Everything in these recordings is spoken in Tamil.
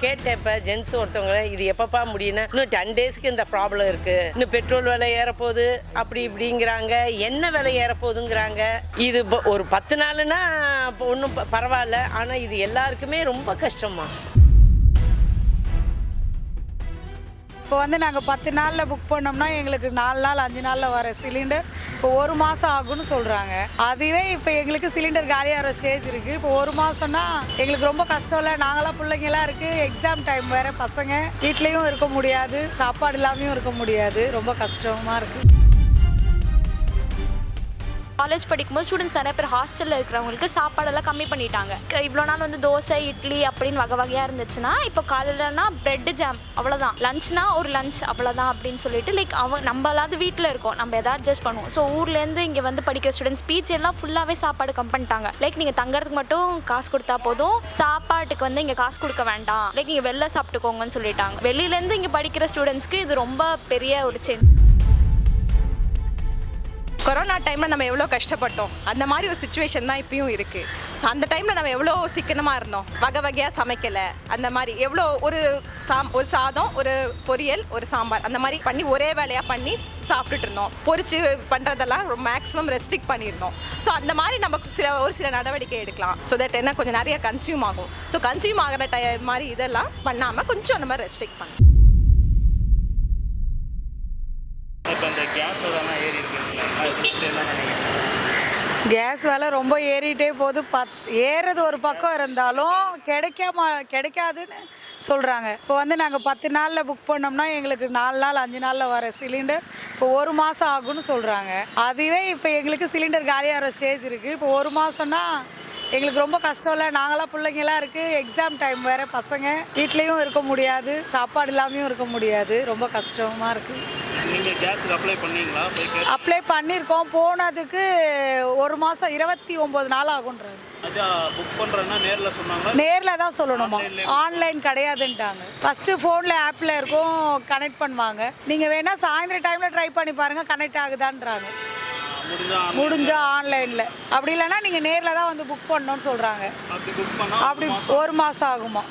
கேட்டேன் இப்போ ஜென்ஸ் ஒருத்தவங்க இது எப்பப்பா முடியும்னா இன்னும் 10 டேஸ்க்கு இந்த ப்ராப்ளம் இருக்குது, இன்னும் பெட்ரோல் விலை ஏறப்போகுது அப்படி இப்படிங்கிறாங்க, என்ன விலை ஏறப்போகுதுங்கிறாங்க. இது ஒரு 10 நாளுன்னா இப்போ ஒன்றும் பரவாயில்ல, ஆனால் இது எல்லாருக்குமே ரொம்ப கஷ்டமா. இப்போ நாங்கள் 10 நாளில் புக் பண்ணோம்னா எங்களுக்கு 4 நாள் 5 நாளில் வர சிலிண்டர் இப்போ 1 மாதம் ஆகும்னு சொல்கிறாங்க. அதுவே இப்போ எங்களுக்கு சிலிண்டர் காலியாகிற ஸ்டேஜ் இருக்குது. இப்போ 1 மாதம்னா எங்களுக்கு ரொம்ப கஷ்டம் இல்லை. நாங்களாம் பிள்ளைங்களாம் இருக்குது, எக்ஸாம் டைம் வேறு, பசங்க வீட்லேயும் இருக்க முடியாது, சாப்பாடு இல்லாமையும் இருக்க முடியாது, ரொம்ப கஷ்டமாக இருக்குது. காலேஜ் படிக்கும்போது ஸ்டூடெண்ட்ஸ் நிறைய பேர் ஹாஸ்டலில் இருக்கிறவங்களுக்கு சாப்பாடெல்லாம் கம்மி பண்ணிட்டாங்க. இவ்வளோ நாள் தோசை இட்லி அப்படின்னு வகை வகையாக இருந்துச்சுன்னா இப்போ காலையிலனா பிரெட்டு ஜாம் அவ்வளோதான், லஞ்ச்னா ஒரு லஞ்ச் அவ்வளோதான் அப்படின்னு சொல்லிட்டு நம்மளாவது வீட்டில் இருக்கோம், நம்ம எதாவது அட்ஜஸ்ட் பண்ணுவோம். ஸோ ஊர்லேருந்து இங்கே படிக்கிற ஸ்டூடெண்ட்ஸ் பீச் எல்லாம் ஃபுல்லாகவே சாப்பாடு கம் பண்ணிட்டாங்க. நீங்கள் தங்கறதுக்கு மட்டும் காசு கொடுத்தா போதும், சாப்பாட்டுக்கு இங்கே காசு கொடுக்க வேண்டாம், நீங்கள் வெளில சாப்பிட்டுக்கோங்கன்னு சொல்லிட்டாங்க. வெளியிலேருந்து இங்கே படிக்கிற ஸ்டூடெண்ட்ஸ்க்கு இது ரொம்ப பெரிய ஒரு சேஞ்ச். கொரோனா டைமில் நம்ம எவ்வளோ கஷ்டப்பட்டோம், அந்த மாதிரி ஒரு சுச்சுவேஷன் தான் இப்பயும் இருக்குது. ஸோ அந்த டைமில் நம்ம எவ்வளோ சிக்கனமாக இருந்தோம், வகை வகையாக சமைக்கலை, அந்த மாதிரி எவ்வளோ ஒரு சாதம், ஒரு பொரியல், ஒரு சாம்பார், அந்த மாதிரி பண்ணி ஒரே வேலையாக பண்ணி சாப்பிட்டுட்டு இருந்தோம். பொரிச்சு பண்ணுறதெல்லாம் மேக்ஸிமம் ரெஸ்ட்ரிக்ட் பண்ணியிருந்தோம். ஸோ அந்த மாதிரி நம்ம ஒரு சில நடவடிக்கை எடுக்கலாம். ஸோ தட் என்ன கொஞ்சம் நிறைய கன்சியூம் ஆகும். ஸோ கன்சியூம் ஆகிற மாதிரி இதெல்லாம் பண்ணாமல் கொஞ்சம் நம்ம ரெஸ்ட்ரிக்ட் பண்ணலாம். கேஸ் விலை ரொம்ப ஏறிட்டே போகுது. ஏறது ஒரு பக்கம் இருந்தாலும் கிடைக்காதுன்னு சொல்கிறாங்க. இப்போ நாங்கள் 10 நாளில் புக் பண்ணோம்னா எங்களுக்கு 4 நாள் 5 நாளில் வர சிலிண்டர் இப்போ 1 மாதம் ஆகும்னு சொல்கிறாங்க. அதுவே இப்போ எங்களுக்கு சிலிண்டர் காலியாகிற ஸ்டேஜ் இருக்குது. இப்போ 1 மாதம்னா எங்களுக்கு ரொம்ப கஷ்டம் இல்லை. நாங்களாம் பிள்ளைங்களாம் இருக்குது, எக்ஸாம் டைம் வேறு, பசங்க வீட்லேயும் இருக்க முடியாது, சாப்பாடு இல்லாமையும் இருக்க முடியாது, ரொம்ப கஷ்டமாக இருக்குது. அப்ளை பண்ணியிருக்கோம். போனதுக்கு 1 மாதம் 29 நாள் ஆகுன்றாங்க. நேரில் தான் சொல்லணுமா, ஆன்லைன் கிடையாதுன்ட்டாங்க. ஃபஸ்ட்டு ஃபோனில் ஆப்பில் இருக்கும், கனெக்ட் பண்ணுவாங்க. நீங்கள் வேணால் சாயந்தரம் டைமில் ட்ரை பண்ணி பாருங்கள், கனெக்ட் ஆகுதான்றாங்க. முடிஞ்சா ஆன்லைனில், அப்படி இல்லைன்னா நீங்கள் நேரில் தான் புக் பண்ணணும்னு சொல்கிறாங்க. அப்படி 1 மாதம் ஆகுமா?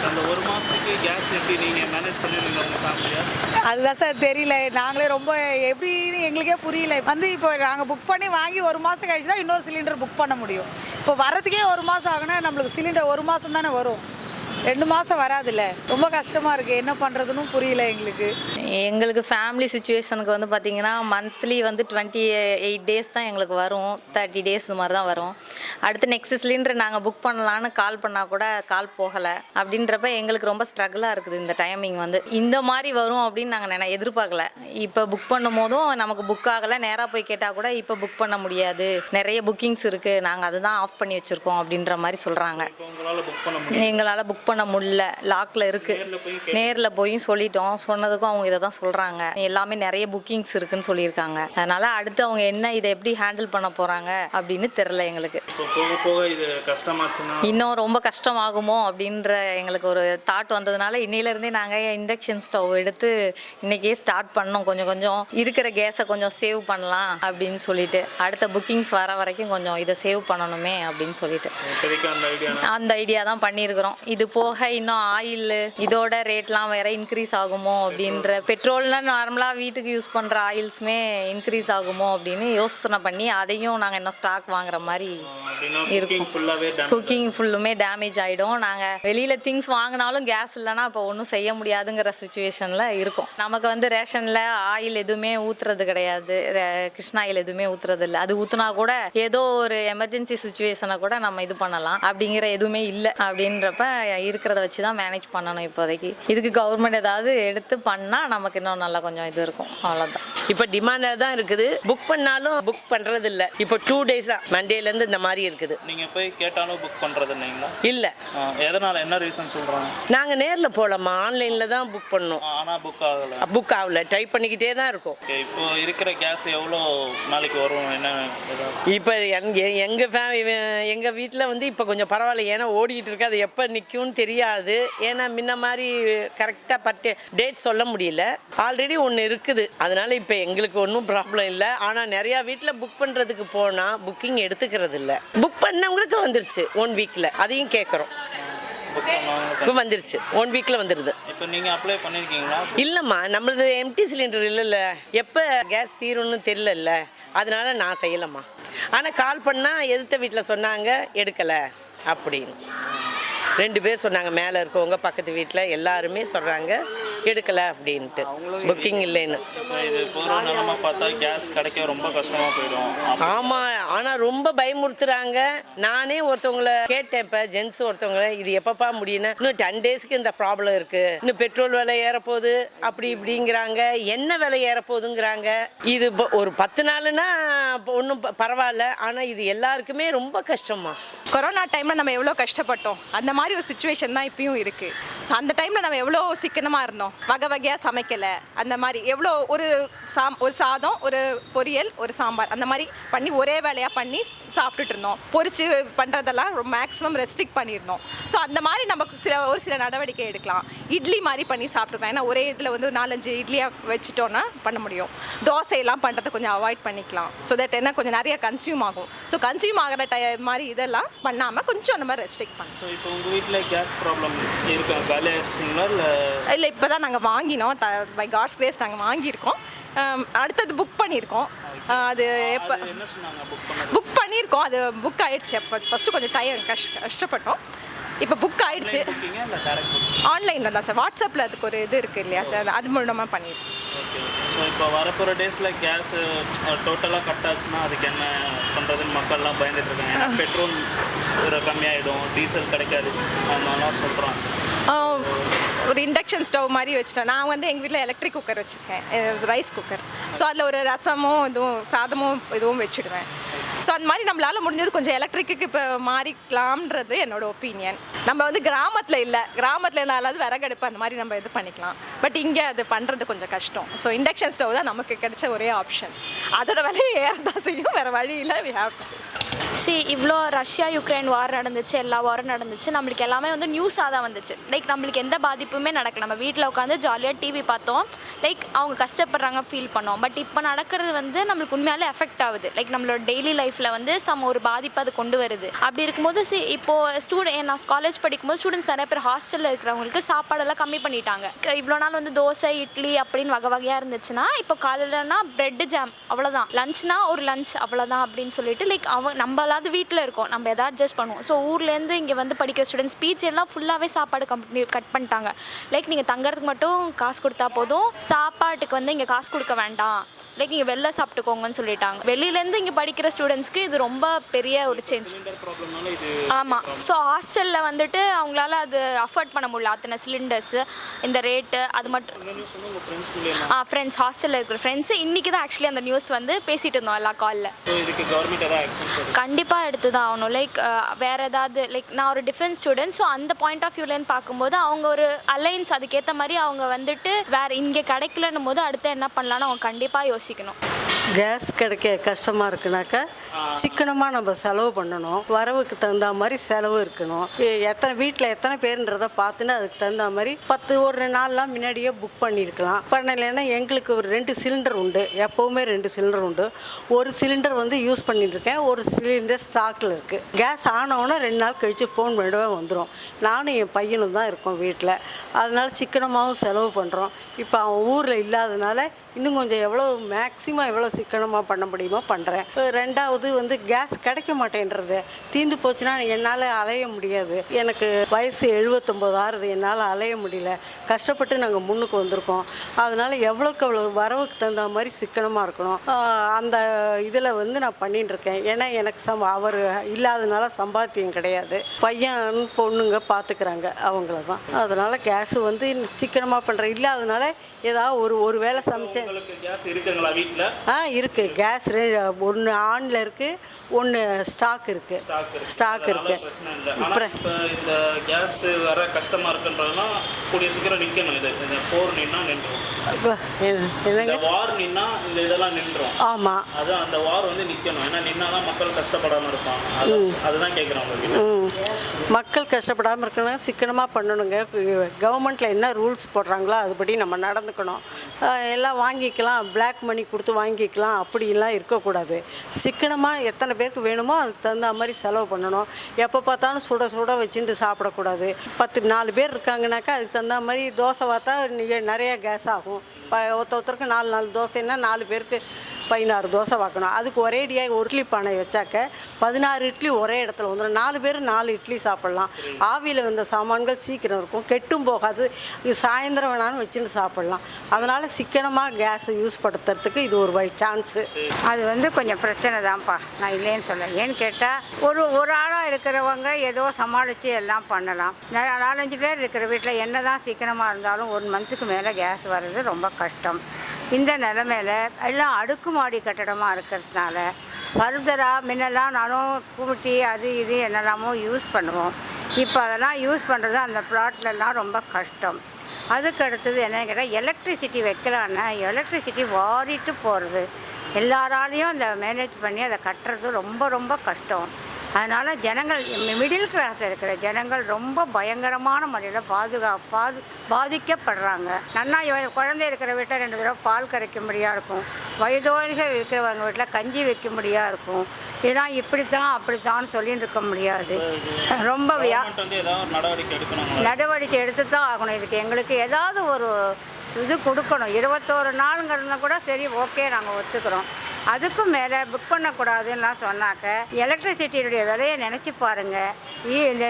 அந்த 1 மாதத்துக்கு கேஸ் எப்படி நீங்கள் மேனேஜ் பண்ணிடுவீங்க உங்கள் ஃபேமிலியா? அதுதான் சார் தெரியல, நாங்களே ரொம்ப எப்படின்னு எங்களுக்கே புரியல. இப்போ நாங்கள் புக் பண்ணி வாங்கி 1 மாதம் கழிச்சு தான் இன்னொரு சிலிண்டர் புக் பண்ண முடியும். இப்போ வரதுக்கே 1 மாதம் ஆகுனா நம்மளுக்கு சிலிண்டர் 1 மாதம் தானே வரும், 2 மாதம் வராதுல்ல. ரொம்ப கஷ்டமாக இருக்குது, என்ன பண்ணுறதுன்னு புரியல எங்களுக்கு. எங்களுக்கு ஃபேமிலி சுச்சுவேஷனுக்கு பார்த்திங்கன்னா மந்த்லி 28 டேஸ் தான் எங்களுக்கு வரும், 30 டேஸ் இது மாதிரி தான் வரும். அடுத்து நெக்ஸ்ட் சிலிண்டர் நாங்கள் புக் பண்ணலான்னு கால் பண்ணால் கூட கால் போகலை. அப்படின்றப்ப எங்களுக்கு ரொம்ப ஸ்ட்ரகிளாக இருக்குது இந்த டைமிங். இந்த மாதிரி வரும் அப்படின்னு நாங்கள் எதிர்பார்க்கல. இப்போ புக் பண்ணும் போதும் நமக்கு புக் ஆகலை, நேராக போய் கேட்டால் கூட இப்போ புக் பண்ண முடியாது, நிறைய புக்கிங்ஸ் இருக்குது, நாங்கள் அதுதான் ஆஃப் பண்ணி வச்சுருக்கோம் அப்படின்ற மாதிரி சொல்கிறாங்க. எங்களால் புக் பண்ண முடியல, லாக்ல இருக்கு. நேரில் போய் சொல்லிட்டோம், சொன்னதுக்கும் அவங்க இதை தான் சொல்றாங்க, எல்லாமே நிறைய புக்கிங்ஸ் இருக்குன்னு சொல்லியிருக்காங்க. அதனால அடுத்து அவங்க என்ன இதை எப்படி ஹேண்டில் பண்ண போறாங்க அப்படின்னு தெரியல எங்களுக்கு. இன்னும் ரொம்ப கஷ்டமாகுமோ அப்படின்ற எங்களுக்கு ஒரு தாட் வந்ததுனால இன்னையிலேருந்தே நாங்கள் இண்டக்ஷன் ஸ்டவ் எடுத்து இன்னைக்கே ஸ்டார்ட் பண்ணோம். கொஞ்சம் கொஞ்சம் இருக்கிற கேஸை கொஞ்சம் சேவ் பண்ணலாம் அப்படின்னு சொல்லிட்டு, அடுத்த புக்கிங்ஸ் வர வரைக்கும் கொஞ்சம் இதை சேவ் பண்ணணுமே அப்படின்னு சொல்லிட்டு அந்த ஐடியா தான் பண்ணியிருக்கிறோம். இது போக இன்னும் ஆயில் இதோட ரேட்லாம் வேற இன்க்ரீஸ் ஆகுமோ அப்படின்ற, பெட்ரோல்னா நார்மலாக வீட்டுக்கு யூஸ் பண்ணுற ஆயில்ஸுமே இன்க்ரீஸ் ஆகுமோ அப்படின்னு யோசனை பண்ணி அதையும் நாங்கள் இன்னும் ஸ்டாக் வாங்குற மாதிரி இருக்கும். குக்கிங் ஃபுல்லுமே டேமேஜ் ஆகிடும். நாங்கள் வெளியில் திங்ஸ் வாங்கினாலும் கேஸ் இல்லைன்னா இப்போ ஒன்றும் செய்ய முடியாதுங்கிற சுச்சுவேஷனில் இருக்கும். நமக்கு ரேஷனில் ஆயில் எதுவுமே ஊற்றுறது கிடையாது, கிருஷ்ணா ஆயில் எதுவுமே ஊற்றுறது இல்லை. அது ஊற்றுனா கூட ஏதோ ஒரு எமர்ஜென்சி சுச்சுவேஷனை கூட நம்ம இது பண்ணலாம், அப்படிங்கிற எதுவுமே இல்லை. அப்படின்றப்ப இருக்கிறத வச்சு தான் மேனேஜ் பண்ணணும் இப்போதைக்கு. இதுக்கு கவர்மெண்ட் ஏதாவது எடுத்து பண்ணால் நமக்கு இன்னும் நல்லா கொஞ்சம் இது இருக்கும், அவ்வளோதான். இப்போ டிமாண்டாக தான் இருக்குது, புக் பண்ணாலும் புக் பண்ணுறது இல்லை. இப்போ 2 டேஸாக மண்டேலேருந்து இந்த மாதிரி இருக்குது. நீங்கள் போய் கேட்டாலும் புக் பண்ணுறது இல்லைங்களா? இல்லை. எதனால், என்ன ரீசன் சொல்கிறாங்க? நாங்கள் நேரில் போகலாமா, ஆன்லைனில் தான் புக் பண்ணோம். ஆனால் புக் ஆகலை, ட்ரை பண்ணிக்கிட்டே தான் இருக்கும். இப்போ இருக்கிற கேஸ் எவ்வளோ நாளைக்கு வரும், என்ன? இப்போ எங்கள் வீட்டில் இப்போ கொஞ்சம் பரவாயில்ல, ஏன்னா ஓடிக்கிட்டு இருக்கு. அது எப்போ நிற்கும்னு தெரியாது, ஏன்னா முன்ன மாதிரி கரெக்டாக டேட் சொல்ல முடியல. ஆல்ரெடி ஒன்று இருக்குது, அதனால இப்போ எங்களுக்கு ஒன்றும் ப்ராப்ளம் இல்லை. ஆனால் நிறையா வீட்டில் புக் பண்ணுறதுக்கு போனால் புக்கிங் எடுத்துக்கிறது இல்லை. புக் பண்ணவங்களுக்கு வந்துருச்சு 1 வீக்கில், அதையும் கேட்குறோம். புக் பண்ணலாம்? இப்போ வந்துருச்சு 1 வீக்கில் வந்துடுது. இப்போ நீங்கள் அப்ளை பண்ணியிருக்கீங்களா? இல்லைம்மா, நம்மளது எம்டி சிலிண்டர் இல்லைல்ல, எப்போ கேஸ் தீரும்னு தெரியலல்ல, அதனால நான் செய்யலைம்மா. ஆனால் கால் பண்ணால் எதிர்த்த வீட்டில் சொன்னாங்க எடுக்கலை அப்படின்னு. 2 பேர் சொன்னாங்க, மேலே இருக்கவங்க பக்கத்து வீட்டில் எல்லாருமே சொல்கிறாங்க எடுக்கலை அப்படின்ட்டு, புக்கிங் இல்லைன்னு. இப்போ இது போகிற நிலமா பார்த்தா கேஸ் கிடைக்க ரொம்ப கஷ்டமாக போயிடும். ஆமாம், ஆனால் ரொம்ப பயமுறுத்துறாங்க. நானே ஒருத்தவங்களை கேட்டேன், இப்போ ஜென்ஸ் ஒருத்தவங்களை, இது எப்பப்பா முடியும்னா, இன்னும் 10 டேஸ்க்கு இந்த ப்ராப்ளம் இருக்குது, இன்னும் பெட்ரோல் விலை ஏறப்போகுது அப்படி இப்படிங்கிறாங்க, எண்ணெய் விலை ஏறப்போகுதுங்கிறாங்க. இது ஒரு 10 நாளுன்னா ஒன்றும் பரவாயில்ல, ஆனால் இது எல்லாருக்குமே ரொம்ப கஷ்டமா. கொரோனா டைமில் நம்ம எவ்வளோ கஷ்டப்பட்டோம், அந்த மாதிரி ஒரு சுச்சுவேஷன் தான் இப்பயும் இருக்குது. ஸோ அந்த டைமில் நம்ம எவ்வளோ சிக்கனமாக இருந்தோம், வகை வகையாக சமைக்கலை, அந்த மாதிரி எவ்வளோ ஒரு சாதம், ஒரு பொரியல், ஒரு சாம்பார், அந்த மாதிரி பண்ணி ஒரே வேலையாக பண்ணி சாப்பிட்டுட்டு இருந்தோம். பொரிச்சு பண்ணுறதெல்லாம் ரொம்ப மேக்ஸிமம் ரெஸ்ட்ரிக்ட் பண்ணியிருந்தோம். ஸோ அந்த மாதிரி நம்ம ஒரு சில நடவடிக்கை எடுக்கலாம். இட்லி மாதிரி பண்ணி சாப்பிட்டுக்கலாம். ஏன்னா ஒரே இதில் வந்து 4-5 இட்லியாக வச்சுட்டோன்னா பண்ண முடியும். தோசையெல்லாம் பண்ணுறதை கொஞ்சம் அவாய்ட் பண்ணிக்கலாம். ஸோ தட் என்ன கொஞ்சம் நிறைய கன்சியூம் ஆகும். ஸோ கன்சியூம் ஆகிற மாதிரி இதெல்லாம் பண்ணாமல் கொஞ்சம் நம்ம ரெஸ்ட்ரிக்ட் பண்ணலாம். ஸோ இப்போ உங்கள் வீட்டில் கேஸ் ப்ராப்ளம் இருக்கா? காலி ஆகிடுச்சிங்களா? இல்லை, இப்போ தான் நாங்கள் வாங்கினோம். பை காட்ஸ் கிரேஸ் நாங்கள் வாங்கியிருக்கோம். அடுத்தது புக் பண்ணியிருக்கோம். அது எப்போ என்ன சொன்னாங்க? புக் பண்ணியிருக்கோம். அது புக் ஆகிடுச்சு. அப்போ ஃபஸ்ட்டு கொஞ்சம் டைம் கஷ்டப்பட்டோம். இப்போ புக் ஆகிடுச்சு. ஆன்லைனில் தான் சார், வாட்ஸ்அப்பில் அதுக்கு ஒரு இது இருக்குது இல்லையா சார், அது மூலமாக பண்ணியிருக்கோம். ஓகே. ஸோ இப்போ வரப்போகிற டேஸில் கேஸ் டோட்டலாக கட் ஆச்சுன்னா அதுக்கு என்ன பண்ணுறதுன்னு மக்கள்லாம் பயந்துட்டு இருக்காங்க. ஏன்னா பெட்ரோல் கம்மியாகிடும், டீசல் கிடைக்காது, அதனாலாம் சொல்கிறாங்க. ஒரு இண்டக்ஷன் ஸ்டவ் மாதிரி வச்சுட்டேன். நான் வந்து எங்கள் வீட்டில் எலக்ட்ரிக் குக்கர் வச்சுருக்கேன், ரைஸ் குக்கர். ஸோ அதில் ஒரு ரசமும் சாதமும் இதுவும் வச்சுடுவேன். ஸோ அந்த மாதிரி நம்மளால் முடிஞ்சது கொஞ்சம் எலக்ட்ரிக்கு இப்போ மாறிக்கலாம்ன்றது என்னோட ஒப்பீனியன். நம்ம வந்து கிராமத்தில் இல்லை, கிராமத்தில் இருந்தாலும் விறகடுப்பு அந்த மாதிரி நம்ம இது பண்ணிக்கலாம். பட் இங்கே அது பண்ணுறது கொஞ்சம் கஷ்டம். ஸோ இண்டக்ஷன் ஸ்டவ் தான் நமக்கு கிடைச்ச ஒரே ஆப்ஷன். அதோட விலையை ஏறதான் செய்யும், வேறு வழியில் வி ஹேவ் டு. இவ்வளோ ரஷ்யா யுக்ரைன் வார் நடந்துச்சு, எல்லா வாரும் நடந்துச்சு, நம்மளுக்கு எல்லாமே வந்து நியூஸாக தான் வந்துச்சு. லைக் நம்மளுக்கு எந்த பாதிப்புமே நடக்கல. நம்ம வீட்டில் உட்காந்து ஜாலியாக டிவி பார்த்தோம், லைக் அவங்க கஷ்டப்படுறாங்க ஃபீல் பண்ணோம். பட் இப்போ நடக்கிறது வந்து நம்மளுக்கு உண்மையாலே எஃபெக்ட் ஆகுது. லைக் நம்மளோட டெய்லி லைஃப்பில் வந்து ஒரு பாதிப்பு அது கொண்டு வருது. அப்படி இருக்கும்போது இப்போது நான் காலேஜ் படிக்கும்போது ஸ்டூடெண்ட்ஸ் நிறைய பேர் ஹாஸ்டலில் இருக்கிறவங்களுக்கு சாப்பாடெல்லாம் கம்மி பண்ணிட்டாங்க. இவ்வளோ நாள் வந்து தோசை இட்லி அப்படின்னு வகை வகையாக இருந்துச்சுன்னா, இப்போ காலையிலனா பிரெட்டு ஜாம் அவ்வளோதான், லஞ்ச்னா ஒரு லஞ்ச் அவ்வளோதான் அப்படின்னு சொல்லிட்டு லைக் நம்மளாவது வீட்டில் இருக்கோம், நம்ம எதாவது அட்ஜஸ்ட் பண்ணுவோம். ஸோ ஊர்லேருந்து இங்கே வந்து படிக்கிற ஸ்டூடெண்ட்ஸ் ஸ்பீச் எல்லாம் ஃபுல்லாகவே சாப்பாடு கட் பண்ணிட்டாங்க. லைக் நீங்கள் தங்கறதுக்கு மட்டும் காசு கொடுத்தா போதும், சாப்பாட்டுக்கு வந்து இங்கே காசு கொடுக்க வேண்டாம், லைக் இங்கே வெளில சாப்பிட்டுக்கோங்கன்னு சொல்லிட்டாங்க. வெளியிலேருந்து இங்கே படிக்கிற ஸ்டூடெண்ட்ஸ்க்கு இது ரொம்ப பெரிய ஒரு சேஞ்ச். ஆமாம். ஸோ ஹாஸ்டலில் வந்துட்டு அவங்களால அது அஃபோர்ட் பண்ண முடியல, அத்தனை சிலிண்டர்ஸு, இந்த ரேட்டு, அது மட்டும். ஃப்ரெண்ட்ஸ், ஹாஸ்டலில் இருக்கிற ஃப்ரெண்ட்ஸு இன்றைக்கி தான் ஆக்சுவலி அந்த நியூஸ் வந்து பேசிகிட்டு இருந்தோம் எல்லா காலில். கண்டிப்பாக எடுத்து தான் ஆகணும். லைக் வேறு ஏதாவது, லைக் நான் ஒரு டிஃபென்ஸ் ஸ்டூடெண்ட், ஸோ அந்த பாயிண்ட் ஆஃப் வியூலேருந்து பார்க்கும்போது அவங்க ஒரு அலைன்ஸ், அதுக்கேற்ற மாதிரி அவங்க வந்துட்டு வேறு இங்கே கிடைக்கலன்னும் போது அடுத்து என்ன பண்ணலான்னு அவங்க கண்டிப்பாக யோசிக்கணும். கேஸ் கிடைக்க கஷ்டமாக இருக்குனாக்கா சிக்கனமாக நம்ம செலவு பண்ணணும், வரவுக்கு தகுந்த மாதிரி செலவு இருக்கணும். வீட்டில் எத்தனை பேருன்றதை பார்த்துன்னு அதுக்கு தகுந்த மாதிரி ஒரு நாள்லாம் முன்னாடியே புக் பண்ணியிருக்கலாம். பண்ணலைன்னா எங்களுக்கு ஒரு 2 சிலிண்டர் உண்டு, எப்போவுமே 2 சிலிண்டர் உண்டு. ஒரு சிலிண்டர் வந்து யூஸ் பண்ணிட்டுருக்கேன், ஒரு சிலிண்டர் ஸ்டாக்கில் இருக்குது. கேஸ் ஆனவுடனே 2 நாள் கழித்து ஃபோன் பண்ணிடவே வந்துடும். நானும் என் பையனும் தான் இருக்கோம் வீட்டில், அதனால் சிக்கனமாகவும் செலவு பண்ணுறோம். இப்போ அவன் ஊரில் இல்லாதனால இன்னும் கொஞ்சம் எவ்வளோ மேக்ஸிமம் எவ்வளோ சிக்கனமாக பண்ண முடியுமோ பண்ணுறேன். ரெண்டாவது வந்து கேஸ் கிடைக்க மாட்டேன்றது, தீர்ந்து போச்சுன்னா என்னால் அலைய முடியாது. எனக்கு வயசு 79 ஆகுது, என்னால் அலைய முடியல. கஷ்டப்பட்டு நாங்கள் முன்னுக்கு வந்திருக்கோம். அதனால் எவ்வளோக்கு எவ்வளோ வரவுக்கு தகுந்த மாதிரி சிக்கனமாக இருக்கணும். அந்த இதில் வந்து நான் பண்ணிட்டுருக்கேன். ஏன்னா எனக்கு அவர் இல்லாதனால சம்பாத்தியம் கிடையாது, பையன் பொண்ணுங்க பார்த்துக்கிறாங்க அவங்கள தான். அதனால் கேஸு வந்து சிக்கனமாக பண்ணுறேன். இல்லாதனால ஏதாவது ஒரு வேளை சமைச்சேன். இருக்கு கேஸ், ஒன்று ஆனில் இருக்குது, ஒன்று ஸ்டாக் இருக்குது. அப்புறம் இந்த கேஸ் வர கஷ்டமாக இருக்குன்றதுனா கூடிய சீக்கிரம் நிற்கணும். இந்த போர் நின்னா நின்றோம். இப்போ என்னங்க? இந்த வார் நின்னா இந்த இதெல்லாம் நின்றோம். ஆமாம். அதான் அந்த வார் வந்து நிற்கணும். ஏன்னா நின்னாதான் மக்கள் கஷ்டப்படாமல் இருப்பாங்க. அதுதான் கேட்குறேன் உங்ககிட்ட. மக்கள் கஷ்டப்படாமல் இருக்கணும், சிக்கனமாக பண்ணணுங்க. கவர்மெண்ட்டில் என்ன ரூல்ஸ் போடுறாங்களோ அதுபடி நம்ம நடந்துக்கணும். எல்லாம் வாங்கிக்கலாம், பிளாக் மணி கொடுத்து வாங்கிக்கலாம், அப்படிலாம் இருக்கக்கூடாது. சிக்கனமாக எத்தனை பேருக்கு வேணுமோ அதுக்கு தகுந்த மாதிரி செலவு பண்ணணும். எப்போ பார்த்தாலும் சுட சுட வச்சுட்டு சாப்பிடக்கூடாது. 4 பேர் இருக்காங்கனாக்கா அதுக்கு தகுந்த மாதிரி தோசை பார்த்தா நிறைய கேஸ் ஆகும். ஒருத்தருக்கு 4 தோசைன்னா 4 பேருக்கு 16 தோசை வைக்கணும். அதுக்கு ஒரேடியாக ஒரு இட்லி பானை வச்சாக்க 16 இட்லி ஒரே இடத்துல வந்துடும். 4 பேர் 4 இட்லி சாப்பிட்லாம். ஆவியில் வந்த சாமான்கள் சீக்கிரம் இருக்கும், கெட்டும் போகாது. இது சாயந்தரம் வேணாலும் வச்சுட்டு சாப்பிட்லாம். அதனால் சிக்கனமாக கேஸை யூஸ் படுத்துறதுக்கு இது ஒரு வழி சான்ஸு. அது வந்து கொஞ்சம் பிரச்சனை தான்ப்பா, நான் இல்லைன்னு சொல்ல. ஏன்னு கேட்டால் ஒரு ஆளாக இருக்கிறவங்க ஏதோ சமாளித்து எல்லாம் பண்ணலாம். 4-5 பேர் இருக்கிற வீட்டில் என்ன தான் சிக்கனமாக இருந்தாலும் 1 மந்த்துக்கு மேலே கேஸ் வர்றது ரொம்ப கஷ்டம். இந்த நிலமையில எல்லாம் அடுக்குமாடி கட்டடமாக இருக்கிறதுனால ஃபர்தராக முன்னெல்லாம் நானும் கூட்டி அது இது என்னெல்லாமோ யூஸ் பண்ணுவோம். இப்போ அதெல்லாம் யூஸ் பண்ணுறது அந்த பிளாட்லலாம் ரொம்ப கஷ்டம். அதுக்கு அடுத்தது என்னன்னு கேட்டால் எலக்ட்ரிசிட்டி வைக்கலான்னா எலக்ட்ரிசிட்டி வாரிட்டு போகிறது, எல்லாராலையும் அதை மேனேஜ் பண்ணி அதை கட்டுறது ரொம்ப ரொம்ப கஷ்டம். அதனால் ஜனங்கள் மிடில் கிளாஸில் இருக்கிற ஜனங்கள் ரொம்ப பயங்கரமான முறையில் பாதிக்கப்படுறாங்க. நன்னா குழந்தை இருக்கிற வீட்டில் 2 தடவை பால் கரைக்கும்படியாக இருக்கும், வயதோதிகள் இருக்கிறவங்க வீட்டில் கஞ்சி வைக்கும்படியாக இருக்கும். இதெல்லாம் இப்படித்தான் அப்படித்தான் சொல்லிட்டு இருக்க முடியாது. ரொம்ப நடவடிக்கை எடுத்து தான் ஆகணும். இதுக்கு எங்களுக்கு ஏதாவது ஒரு இது கொடுக்கணும். 21 நாளுங்கிறத கூட சரி, ஓகே, நாங்கள் ஒத்துக்கிறோம். அதுக்கும் மேலே புக் பண்ணக்கூடாதுன்னெலாம் சொன்னாக்க எலக்ட்ரிசிட்டியுடைய விலையை நினச்சி பாருங்கள். இந்த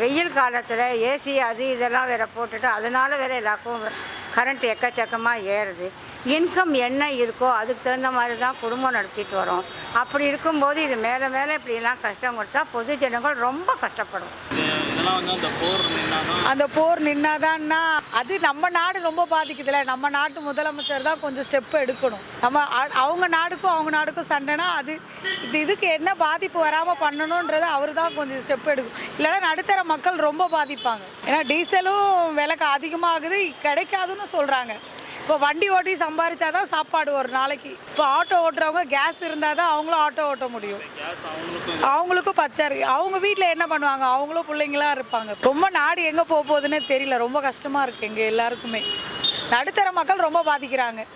வெயில் காலத்தில் ஏசி அது இதெல்லாம் வேறு போட்டுட்டு அதனால் வேறு எல்லாருக்கும் கரண்ட் எக்கச்சக்கமாக ஏறுது. இன்கம் என்ன இருக்கோ அதுக்கு தகுந்த மாதிரி தான் குடும்பம் நடத்திட்டு வரோம். அப்படி இருக்கும்போது இது மேலே மேலே இப்படிலாம் கஷ்டம் கொடுத்தா பொது ஜனங்கள் ரொம்ப கஷ்டப்படும். அந்த போர் நின்னாதான்னா அது நம்ம நாடு ரொம்ப பாதிக்குதுல்ல. நம்ம நாட்டு முதலமைச்சர் தான் கொஞ்சம் ஸ்டெப் எடுக்கணும். நம்ம அவங்க நாடுக்கும் சண்டைனா அது இதுக்கு என்ன பாதிப்பு வராமல் பண்ணணுன்றது அவர் தான் கொஞ்சம் ஸ்டெப் எடுக்கும். இல்லைன்னா நடுத்தர மக்கள் ரொம்ப பாதிப்பாங்க. ஏன்னா டீசலும் விலைக்கு அதிகமாகுது, கிடைக்காதுன்னு சொல்கிறாங்க. இப்போ வண்டி ஓட்டி சம்பாதிச்சா தான் சாப்பாடு ஒரு நாளைக்கு. இப்போ ஆட்டோ ஓட்டுறவங்க கேஸ் இருந்தால் தான் அவங்களும் ஆட்டோ ஓட்ட முடியும். அவங்களுக்கும் பச்சாரு. அவங்க வீட்டில் என்ன பண்ணுவாங்க, அவங்களும் பிள்ளைங்களாம் இருப்பாங்க. ரொம்ப நாடு எங்கே போகுதுன்னே தெரியல. ரொம்ப கஷ்டமாக இருக்குது எங்கள் எல்லாருக்குமே. நடுத்தர மக்கள் ரொம்ப பாதிக்கிறாங்க.